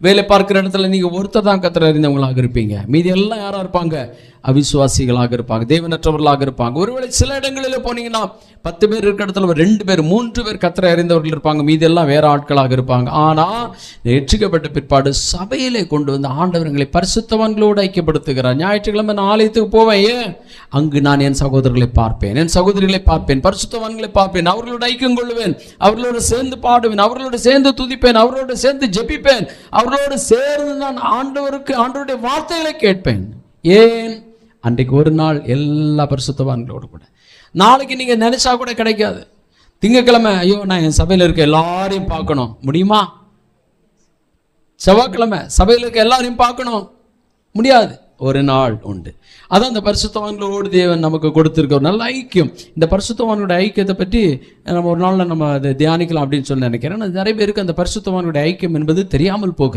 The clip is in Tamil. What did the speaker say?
வேலை பார்க்குற இடத்துல நீங்கள் ஒருத்தர் தான் கர்த்தரை அறிந்தவங்களாக இருப்பீங்க. மீதி எல்லாம் யாராக இருப்பாங்க? அவிசுவாசிகளாக இருப்பாங்க, தேவனற்றவர்களாக இருப்பாங்க. ஒருவேளை சில இடங்களில் போனீங்கன்னா 10 பேர் இருக்கிற இடத்துல 2 பேர் 3 பேர் கர்த்தரை அறிந்தவர்கள் இருப்பாங்க, மீதி எல்லாம் வேற ஆட்களாக இருப்பாங்க. ஆனால் ரட்சிக்கப்பட்ட பிற்பாடு சபையிலே கொண்டு வந்து ஆண்டவர்களை பரிசுத்தவான்களோடு ஐக்கியப்படுத்துகிறார். ஞாயிற்றுக்கிழமை நான் ஆலயத்துக்கு போவேன். ஏன்? அங்கு நான் என் சகோதரர்களை பார்ப்பேன், என் சகோதரிகளை பார்ப்பேன், பரிசுத்தவான்களை பார்ப்பேன், அவர்களோடு ஐக்கியம் கொள்ளுவேன், அவர்களோடு சேர்ந்து பாடுவேன், அவர்களோடு சேர்ந்து துதிப்பேன், அவர்களோடு சேர்ந்து ஜெபிப்பேன், அவர்களோடு சேர்ந்து நான் ஆண்டவருடைய வார்த்தைகளை கேட்பேன். ஏன்? அன்றைக்கு ஒரு நாள் எல்லா பரிசுத்தவான்களோடு கூட. நாளைக்கு நீங்கள் நினைச்சா கூட கிடைக்காது. திங்கக்கிழமை ஐயோ நான் என் சபையில் இருக்க எல்லாரையும் பார்க்கணும், முடியுமா? செவ்வாய்க்கிழமை சபையில் இருக்க எல்லாரையும் பார்க்கணும், முடியாது. ஒரு நாள் உண்டு. அதான் இந்த பரிசுத்தவான்களோடு தேவன் நமக்கு கொடுத்திருக்க ஒரு நல்ல ஐக்கியம். இந்த பரிசுத்தவான்களுடைய ஐக்கியத்தை பற்றி நம்ம ஒரு நாளில் நம்ம அதை தியானிக்கலாம் அப்படின்னு சொல்லி நினைக்கிறேன். நிறைய பேருக்கு அந்த பரிசுத்தவான்களுடைய ஐக்கியம் என்பது தெரியாமல் போகுது.